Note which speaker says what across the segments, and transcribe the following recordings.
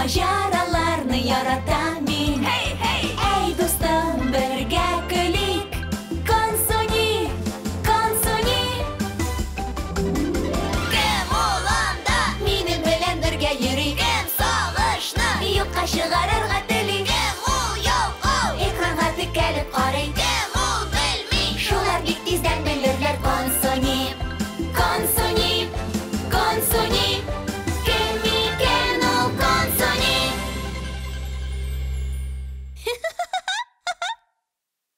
Speaker 1: Maceralarni yaratam men. Ey do'stim, birga kulik. Konsoni, konsoni. Kim olamda? Mening bilan birga yuring. Kim sog'ishni yo'qqa chiqararga tiling. Kim u yo'q, ekranga tikilib qarang. Kim u bilmay, shular tezdan bilirlar. Konsoni, konsoni, konsoni. Kim ekan u konsoni?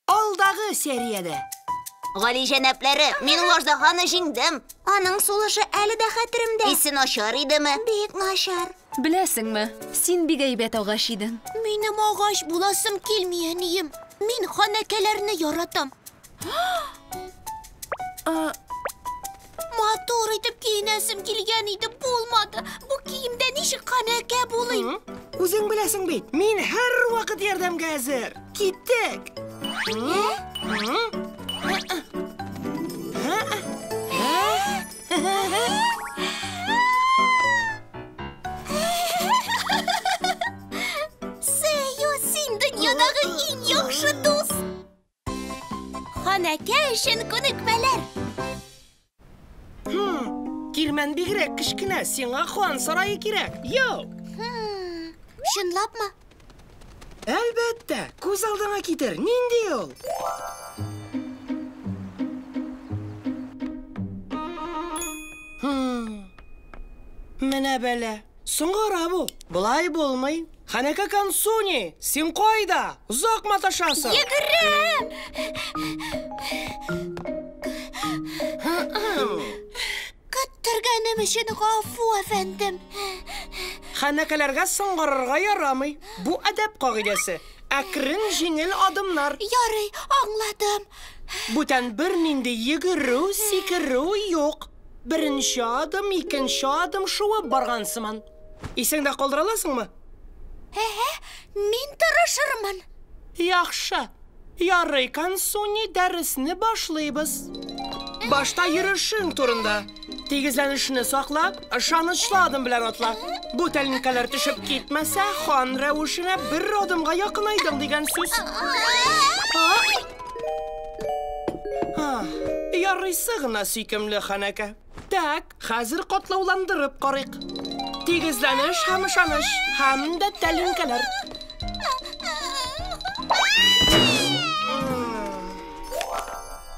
Speaker 2: Aldagı seriyede.
Speaker 3: Gali janablari, men ojdahani jingdim.
Speaker 4: Aның sulushi әлі дә хәтеремдә.
Speaker 3: Esi noshar edimi?
Speaker 4: Бик начар.
Speaker 5: Білесіңме, сен бик әйбәт ағаш едің.
Speaker 4: Минем агач буласым килми, әнием. Мин ханәкәләрне яратам. Матур итеп киенәсем килгән иде, булмады. Бу киемдә ничек ханәкә булыйм?
Speaker 2: Үзең беләсең бит, мин һәр вакыт ярдәмгә әзер. Киттек.
Speaker 4: Сөю, син дөньядагы иң яхшы дус. Ханәкә өчен күнекмәләр.
Speaker 2: Килмән бигрәк кечкенә, сиңа хан сарае кирәк. Юк.
Speaker 4: Чынлапмы?
Speaker 2: Әлбәттә, күз алдыңа китер. Нинди ул? Менә бәлә. Соңгара бу. Булай булмый. Ханәкә Кансуни, син кайда? Узак маташасың.
Speaker 4: Йөгерәм! Көттергәнем өчен гафу, әфәндем.
Speaker 2: Ханәкәләргә соңгарырга ярамый. Бу әдәп кагыйдәсе. Әкрен җиңел адымнар.
Speaker 4: Ярый, аңладым.
Speaker 2: Бүтән бер нинди йөгерү, сикерү юк. Беренче адым, икенче адым шуып барган сыман. Исеңдә калдыра аласыңмы?
Speaker 4: Мин тырышырмын.
Speaker 2: Яхшы. Ярый, Кансуни, дәресне башлыйбыз. Башта йөришең турында. Тигезләнешне саклап, ышанычлы адым белән атла. Бу тәлинкәләр төшеп китмәсә, хан рәвешенә бер адымга якынайдың дигән сүз. Ярыйсы гына сөйкемле ханәкә. Так, хәзер катлауландырып карыйк. Тигезләнеш һәм ышаныш, һәм дә тәлинкәләр.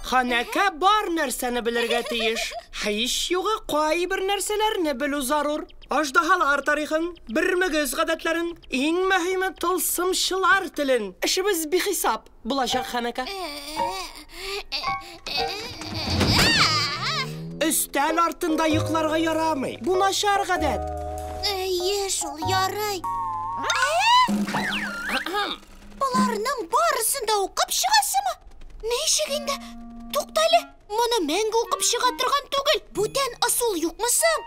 Speaker 2: Ханәкә бар нәрсәне белергә тиеш. Һич югы кайбер нәрсәләрне белү зарур. Аждаһалар тарихын, бер мөгез гадәтләрен, иң мөһиме тылсымчылар телен. Эшебез бихисап булачак ханәкә. Өстәл артында йокларга ярамый. Бу начар гадәт.
Speaker 4: Әйе, шул ярый. Буларның барысын да укып чыгасымы? Ничек инде? Туктале, моны мәңге укып чыга торган түгел. Бүтән асыл юкмы соң?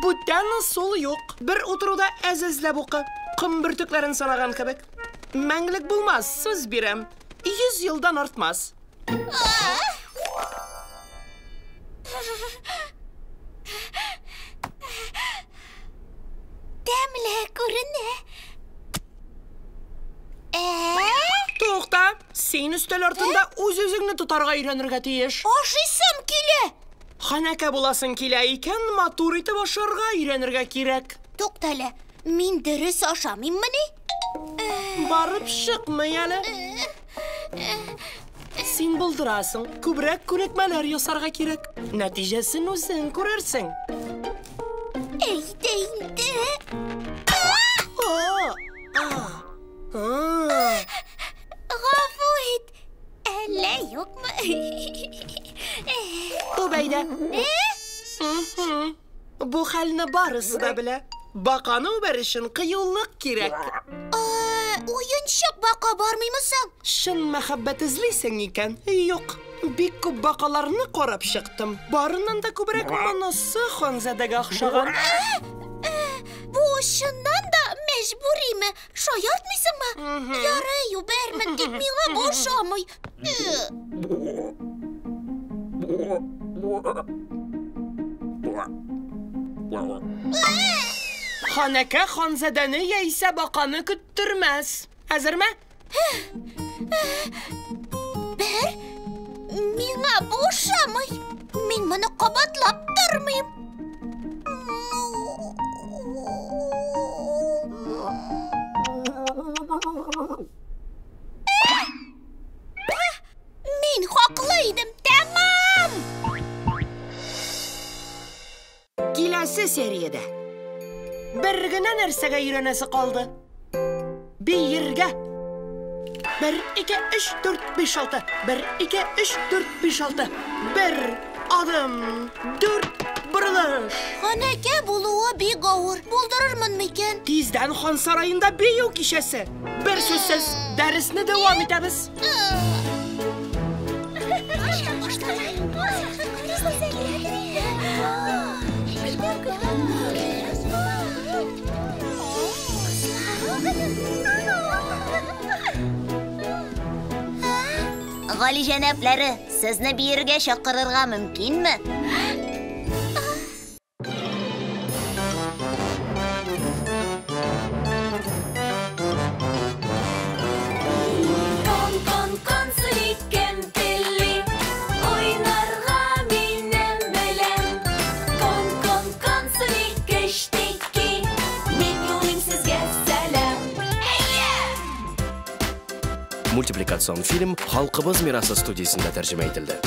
Speaker 2: Бүтән асыл юк. Бер утыруда әзәзләп укы. Ком бөртекләрен санаган кебек. Мәңгелек булмас, сүз бирәм. 100 елдан артмас.
Speaker 4: Тәмле күренә.
Speaker 2: Тукта, син өстәл артында үз-үзеңне тотарга өйрәнергә тиеш.
Speaker 4: Ашыйсым килә.
Speaker 2: Ханәкә буласың килә икән, матур итеп ашарга өйрәнергә кирәк.
Speaker 4: Туктале, мин дөрес ашамыйммы ни?
Speaker 2: Барып чыкмый әле. Син булдырасың, күбрәк күнекмәләр ясарга кирәк. Нәтиҗәсен үзең күрерсең.
Speaker 4: Әйдә инде. Гафу ит. Әллә юкмы?
Speaker 2: Убәйдә. Бу хәлне барысы да белә. Баканы үбәришен кыюлык кирәк.
Speaker 4: Уенчык бака бармыймы соң?
Speaker 2: Шын мәхәббәт эзлисең икән? Юк. Бик күп бакаларны карап чыктым. Барыннан да күбрәк монысы Ханзадәгә охшаган.
Speaker 4: Бу чыннан да мәҗбүриме? Шаяртмыйсыңмы? Ярый, үбәрмен, тик миңа ошамый.
Speaker 2: Ханәкә ханзадәне яисә бақаны көттөрмәс. Әзерме?
Speaker 4: Бер, миңа бу ошамый. Мин моны кабатлап тормыйм. Мин хаклы идем, тәмам.
Speaker 2: Киләсе сериядә бер генә нәрсәгә өйрәнәсе калды. Биергә. 1, 2, 3, 4, 5, 6. 1, 2, 3, 4, 5, 6. 1 adım, 4 buruluş.
Speaker 4: Ханәкә булуы бик авыр. Булдырырмын микән?
Speaker 2: Тиздән хан сараенда бию кичәсе. Бер сүзсез дәресне дәвам итәбез.
Speaker 3: Гали җәнәпләре, сезне биергә чакырырга мөмкинме?
Speaker 1: Кон суник кемпелли, ойнарга минем белән. Кон суник кештики, мин юлым сезгә сәлам.
Speaker 6: Мультипликацион фильм «Халкыбыз мирасы» студиясында тәрҗемә ителде.